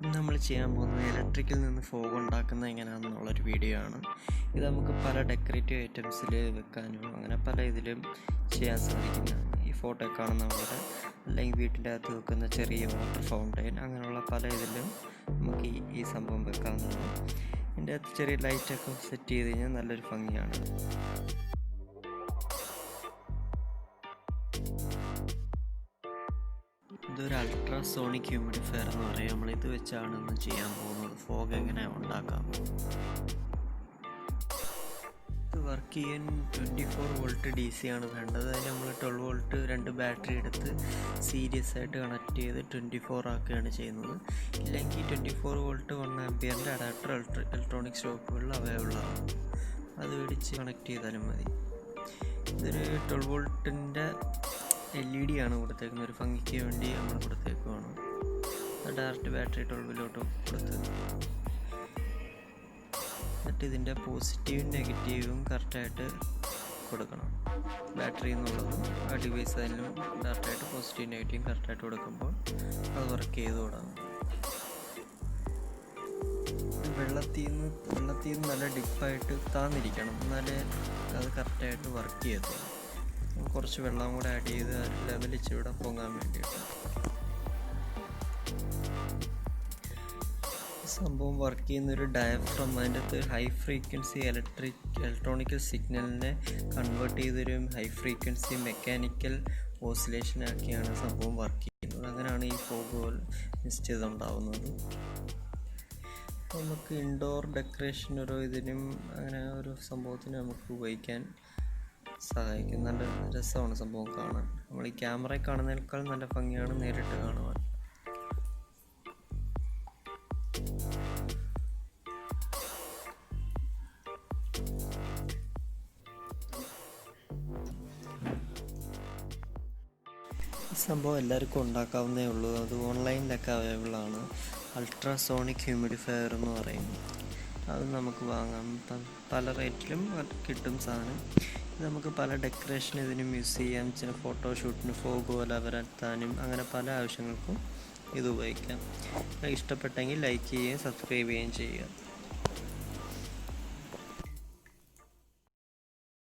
നമ്മൾ ചെയ്യാൻ പോകുന്നത് ഇലക്ട്രിക്കിൽ നിന്ന് ഫോഗ് ഉണ്ടാക്കുന്നത് എങ്ങനെയാണെന്നുള്ളൊരു വീഡിയോ ആണ്. ഇത് നമുക്ക് പല ഡെക്കറേറ്റീവ് ഐറ്റംസിൽ വെക്കാനും അങ്ങനെ പല ഇതിലും ചെയ്യാൻ സാധിക്കുന്നതാണ്. ഈ ഫോട്ടോ കാണുന്ന പോലെ അല്ലെങ്കിൽ വീട്ടിൻ്റെ അകത്ത് വെക്കുന്ന ചെറിയ വാട്ടർ ഫൗണ്ടൈൻ അങ്ങനെയുള്ള പല ഇതിലും നമുക്ക് ഈ സംഭവം വെക്കാവുന്നതാണ്. ഇതിൻ്റെ അകത്ത് ചെറിയ ലൈറ്റൊക്കെ സെറ്റ് ചെയ്ത് കഴിഞ്ഞാൽ നല്ലൊരു ഭംഗിയാണ്. ഇതൊരു അൾട്രാസോണിക് ഹ്യൂമിഡിഫയർ എന്ന് പറയും. നമ്മളിത് വെച്ചാണ് ഇന്ന് ചെയ്യാൻ പോകുന്നത്. ഫോഗ് എങ്ങനെ ഉണ്ടാക്കാം. ഇത് വർക്ക് ചെയ്യാൻ 24 വോൾട്ട് DC ആണ് വേണ്ടത്. അതിന് നമ്മൾ 12 വോൾട്ട് 2 ബാറ്ററി എടുത്ത് സീരീസ് ആയിട്ട് കണക്ട് ചെയ്ത് 24 ആക്കുകയാണ് ചെയ്യുന്നത്. ഇല്ലെങ്കിൽ 24 വോൾട്ട് 1 ആംപിയറിൻ്റെ അഡാപ്റ്റർ ഇലക്ട്രോണിക് ഷോപ്പുകളിൽ അവൈലബിൾ ആണ്. അത് മേടിച്ച് കണക്ട് ചെയ്താലും മതി. ഇതൊരു 12 വോൾട്ടിൻ്റെ LED ആണ് കൊടുത്തേക്കുന്നത്. ഒരു ഭംഗിക്ക് വേണ്ടി നമ്മൾ കൊടുത്തേക്കുവാണ്. ഡയറക്റ്റ് ബാറ്ററി 12 കൊടുത്ത് എന്നിട്ട് ഇതിൻ്റെ പോസിറ്റീവും നെഗറ്റീവും കറക്റ്റായിട്ട് കൊടുക്കണം. ബാറ്ററി എന്നുള്ളതും ആ ഡിവൈസ് അതിനും ഡയറക്റ്റായിട്ട് പോസിറ്റീവും നെഗറ്റീവും കറക്റ്റായിട്ട് കൊടുക്കുമ്പോൾ അത് വർക്ക് ചെയ്ത് തുടങ്ങും. വെള്ളത്തിൽ നിന്ന് നല്ല ഡിപ്പായിട്ട് താന്നിരിക്കണം, എന്നാലേ അത് കറക്റ്റായിട്ട് വർക്ക് ചെയ്യത്തുള്ളൂ. കുറച്ച് വെള്ളം കൂടെ ആഡ് ചെയ്ത് ലെവലിച്ച് ഇവിടെ പൊങ്ങാൻ വേണ്ടിയിട്ട്. സംഭവം വർക്ക് ചെയ്യുന്നൊരു ഡയഫ്രം, അതിൻ്റെ അകത്ത് ഹൈ ഫ്രീക്വൻസി ഇലക്ട്രോണിക്കൽ സിഗ്നലിനെ കൺവേർട്ട് ചെയ്തൊരു ഹൈ ഫ്രീക്വൻസി മെക്കാനിക്കൽ ഓസിലേഷനാക്കിയാണ് സംഭവം വർക്ക് ചെയ്യുന്നത്. അങ്ങനെയാണ് ഈ ഫോഗ് മിസ്റ്റ് ചെയ്തുണ്ടാവുന്നത്. നമുക്ക് ഇൻഡോർ ഡെക്കറേഷൻ ഇതിനും അങ്ങനെ ഒരു സംഭവത്തിന് നമുക്ക് ഉപയോഗിക്കാൻ സഹായിക്കും. നല്ല രസമാണ് സംഭവം കാണാൻ. നമ്മൾ ഈ ക്യാമറയിൽ കാണുന്നതിനേക്കാൾ നല്ല ഭംഗിയാണ് നേരിട്ട് കാണുവാൻ. ഈ സംഭവം എല്ലാവർക്കും ഉണ്ടാക്കാവുന്നേ ഉള്ളൂ. അത് ഓൺലൈനിലൊക്കെ അവൈലബിൾ ആണ്. അൾട്രാസോണിക് ഹ്യൂമിഡിഫയർ എന്ന് പറയും. അത് നമുക്ക് വാങ്ങാം. പല റേറ്റിലും കിട്ടും സാധനം. ഇത് നമുക്ക് പല ഡെക്കറേഷൻ ഇതിനും യൂസ് ചെയ്യാം. ചില ഫോട്ടോഷൂട്ടിന് ഫോഗ് പോലെ വരുത്താനും അങ്ങനെ പല ആവശ്യങ്ങൾക്കും ഇത് ഉപയോഗിക്കാം. ഇഷ്ടപ്പെട്ടെങ്കിൽ ലൈക്ക് ചെയ്യുകയും സബ്സ്ക്രൈബ് ചെയ്യുകയും ചെയ്യുക.